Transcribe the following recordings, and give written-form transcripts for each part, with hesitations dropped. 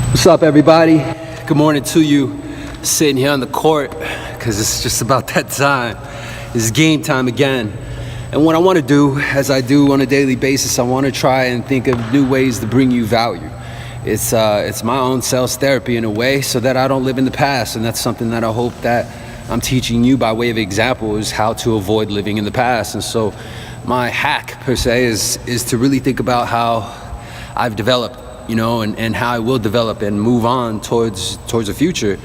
What's up, everybody? Good morning to you. Sitting here on the court because it's just about that time. It's game time again. And what I want to do, as I do on a daily basis, I want to try and think of new ways to bring you value. It's my own sales therapy in a way, so that I don't live in the past. And that's something that I hope that I'm teaching you by way of example, is how to avoid living in the past. And so my hack per se is to really think about how I've developed, and how I will develop and move on towards the future.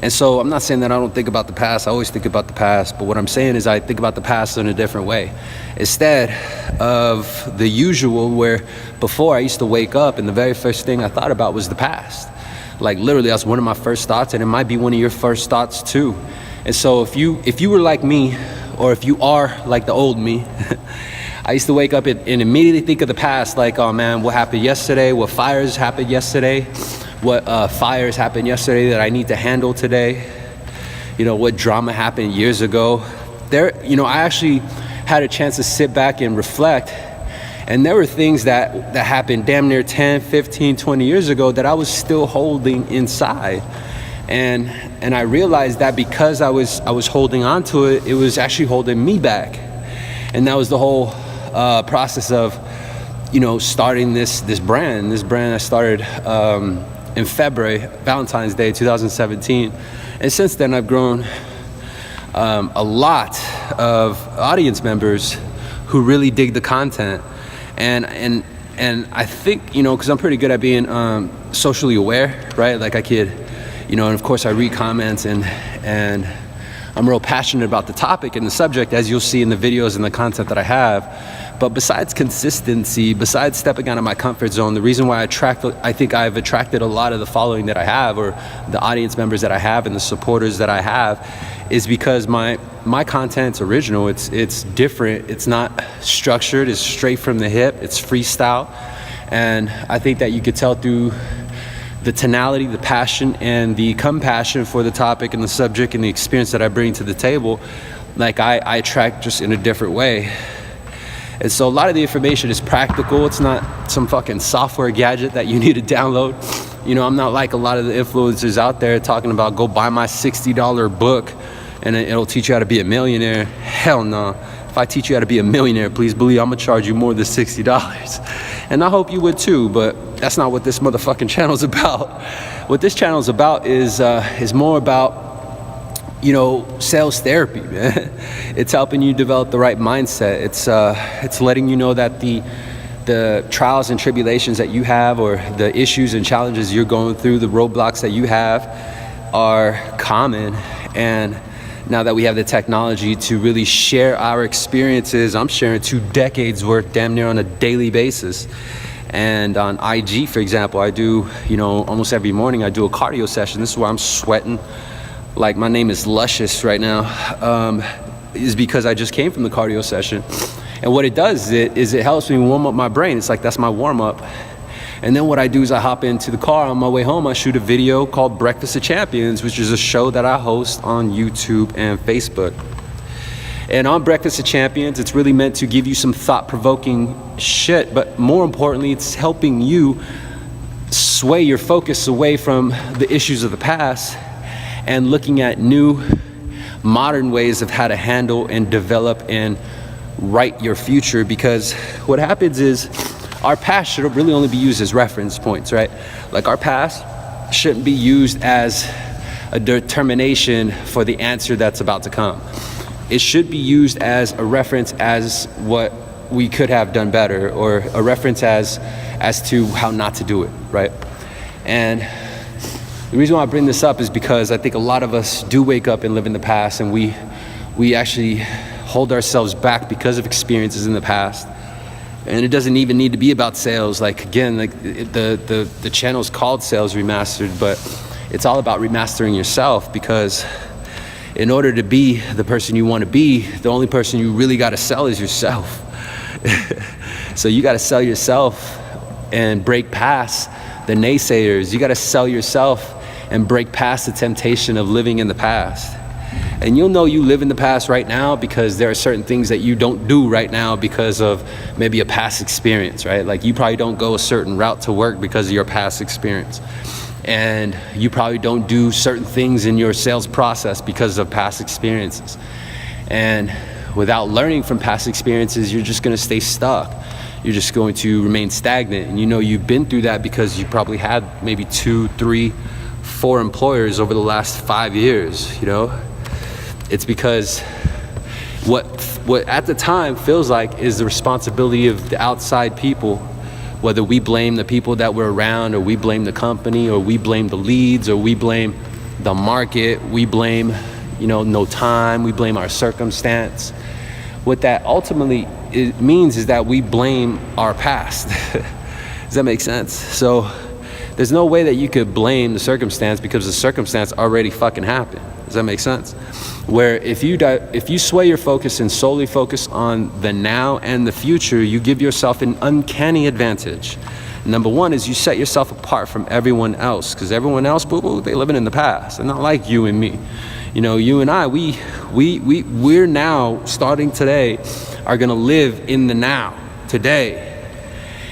And so I'm not saying that I don't think about the past. I always think about the past, but what I'm saying is I think about the past in a different way. Instead of the usual, where before I used to wake up and the very first thing I thought about was the past. Like literally, that's one of my first thoughts, and it might be one of your first thoughts too. And so if you were like me, or if you are like the old me, I used to wake up and immediately think of the past, like, oh man, what happened yesterday? What fires happened yesterday? What fires happened yesterday that I need to handle today? What drama happened years ago? I actually had a chance to sit back and reflect, and there were things that happened damn near 10, 15, 20 years ago that I was still holding inside. And I realized that because I was holding on to it, it was actually holding me back. And that was the whole process of, starting this brand. This brand I started in February, Valentine's Day, 2017. And since then, I've grown a lot of audience members who really dig the content. And I think, because I'm pretty good at being socially aware, right? Like I could, and of course I read comments and I'm real passionate about the topic and the subject, as you'll see in the videos and the content that I have. But besides consistency, besides stepping out of my comfort zone, the reason why I think I've attracted a lot of the following that I have, or the audience members that I have and the supporters that I have, is because my content's original. It's different. It's not structured. It's straight from the hip. It's freestyle. And I think that you could tell through the tonality, the passion, and the compassion for the topic and the subject and the experience that I bring to the table, like I attract just in a different way. And so a lot of the information is practical. It's not some fucking software gadget that you need to download. I'm not like a lot of the influencers out there talking about, go buy my $60 book and it'll teach you how to be a millionaire. Hell no. If I teach you how to be a millionaire, please believe I'm gonna charge you more than $60. And I hope you would too, but that's not what this motherfucking channel's about. What this channel's about is more about, sales therapy, man. It's helping you develop the right mindset. It's letting you know that the trials and tribulations that you have, or the issues and challenges you're going through, the roadblocks that you have, are common. And now that we have the technology to really share our experiences, I'm sharing 2 decades worth damn near on a daily basis. And on IG, for example, I do, almost every morning I do a cardio session. This is where I'm sweating like my name is Luscious right now, is because I just came from the cardio session. And what it does is it helps me warm up my brain. It's like, that's my warm up. And then what I do is I hop into the car on my way home. I shoot a video called Breakfast of Champions, which is a show that I host on YouTube and Facebook. And on Breakfast of Champions, it's really meant to give you some thought-provoking shit, but more importantly, it's helping you sway your focus away from the issues of the past and looking at new, modern ways of how to handle and develop and write your future. Because what happens is our past should really only be used as reference points, right? Like our past shouldn't be used as a determination for the answer that's about to come. It should be used as a reference as what we could have done better, or a reference as to how not to do it, right? And the reason why I bring this up is because I think a lot of us do wake up and live in the past, and we actually hold ourselves back because of experiences in the past. And it doesn't even need to be about sales. Like again, like the channel's called Sales Remastered, but it's all about remastering yourself, because in order to be the person you want to be, the only person you really got to sell is yourself. So you got to sell yourself and break past the naysayers. You got to sell yourself and break past the temptation of living in the past. And you'll know you live in the past right now because there are certain things that you don't do right now because of maybe a past experience, right? Like you probably don't go a certain route to work because of your past experience. And you probably don't do certain things in your sales process because of past experiences. And without learning from past experiences, you're just gonna stay stuck. You're just going to remain stagnant. And you know you've been through that because you probably had maybe 2, 3, 4 employers over the last 5 years, you know? It's because what at the time feels like is the responsibility of the outside people, whether we blame the people that were around, or we blame the company, or we blame the leads, or we blame the market, we blame, you know, no time, we blame our circumstance. What that ultimately means is that we blame our past. Does that make sense? So there's no way that you could blame the circumstance because the circumstance already fucking happened. Does that make sense? Where if you sway your focus and solely focus on the now and the future, you give yourself an uncanny advantage. Number one is you set yourself apart from everyone else, because everyone else, boo-boo, they living in the past. They're not like you and me. You know, you and I, we're now, starting today, are gonna live in the now, today.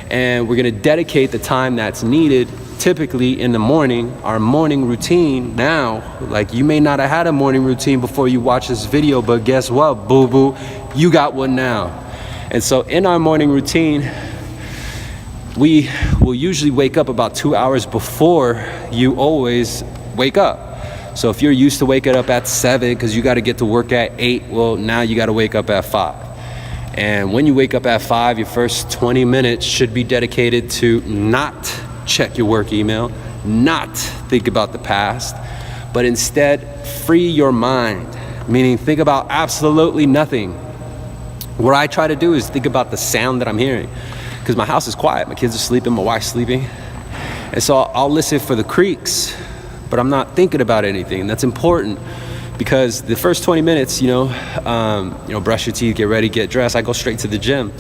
And we're gonna dedicate the time that's needed, typically in the morning, our morning routine now. Like, you may not have had a morning routine before you watch this video, but guess what, boo-boo? You got one now. And so in our morning routine, we will usually wake up about 2 hours before you always wake up. So if you're used to waking up at 7 because you got to get to work at 8, well, now you got to wake up at 5. And when you wake up at 5, your first 20 minutes should be dedicated to not check your work email, not think about the past, but instead free your mind, meaning think about absolutely nothing. What I try to do is think about the sound that I'm hearing, because my house is quiet, my kids are sleeping, my wife's sleeping, and so I'll listen for the creaks, but I'm not thinking about anything. That's important, because the first 20 minutes, brush your teeth, get ready, get dressed, I go straight to the gym.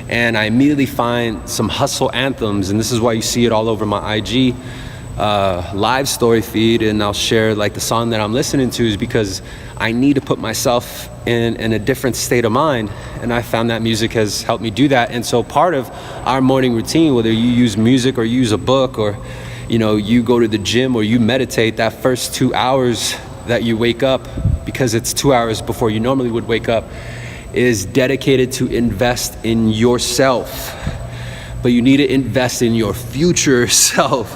And I immediately find some hustle anthems, and this is why you see it all over my IG live story feed, and I'll share like the song that I'm listening to, is because I need to put myself in a different state of mind, and I found that music has helped me do that. And so part of our morning routine, whether you use music or you use a book, or you go to the gym or you meditate, that first 2 hours that you wake up, because it's 2 hours before you normally would wake up, is dedicated to invest in yourself. But you need to invest in your future self,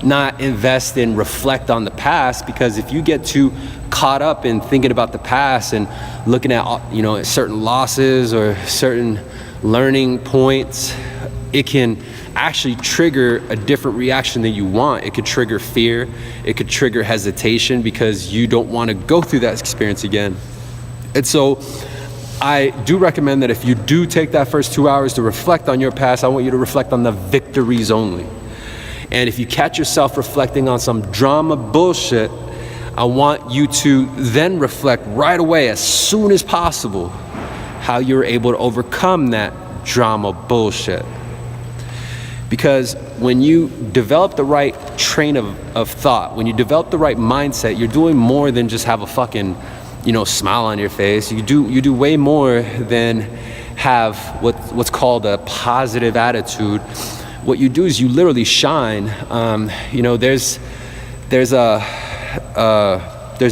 not invest and reflect on the past, because if you get too caught up in thinking about the past and looking at certain losses or certain learning points, it can actually trigger a different reaction than you want. It could trigger fear, it could trigger hesitation, because you don't want to go through that experience again. And so I do recommend that if you do take that first 2 hours to reflect on your past, I want you to reflect on the victories only. And if you catch yourself reflecting on some drama bullshit, I want you to then reflect right away, as soon as possible, how you're able to overcome that drama bullshit. Because when you develop the right train of thought, when you develop the right mindset, you're doing more than just have a fucking smile on your face. You do way more than have what's called a positive attitude. What you do is you literally shine. There's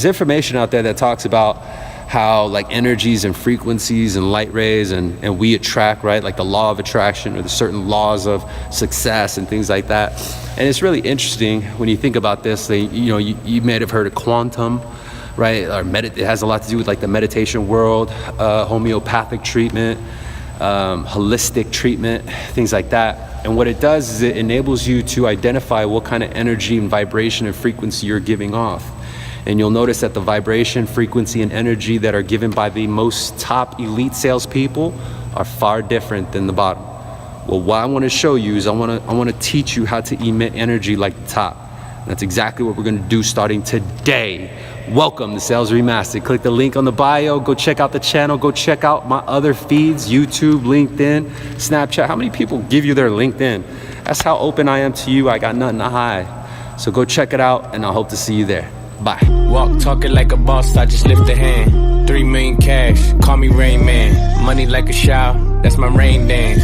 information out there that talks about how like energies and frequencies and light rays and we attract, right? Like the law of attraction, or the certain laws of success and things like that. And it's really interesting when you think about this. You may have heard of quantum, right? Or it has a lot to do with like the meditation world, homeopathic treatment, holistic treatment, things like that. And what it does is it enables you to identify what kind of energy and vibration and frequency you're giving off. And you'll notice that the vibration, frequency, and energy that are given by the most top elite salespeople are far different than the bottom. Well, what I want to show you is I want to teach you how to emit energy like the top. And that's exactly what we're going to do starting today. Welcome to Sales Remastered. Click the link on the bio. Go check out the channel. Go check out my other feeds: YouTube, LinkedIn, Snapchat. How many people give you their LinkedIn? That's how open I am to you. I got nothing to hide. So go check it out, and I hope to see you there. Bye. Walk talking like a boss, I just lift a hand. 3 million cash, call me Rain Man. Money like a shower, that's my rain dance.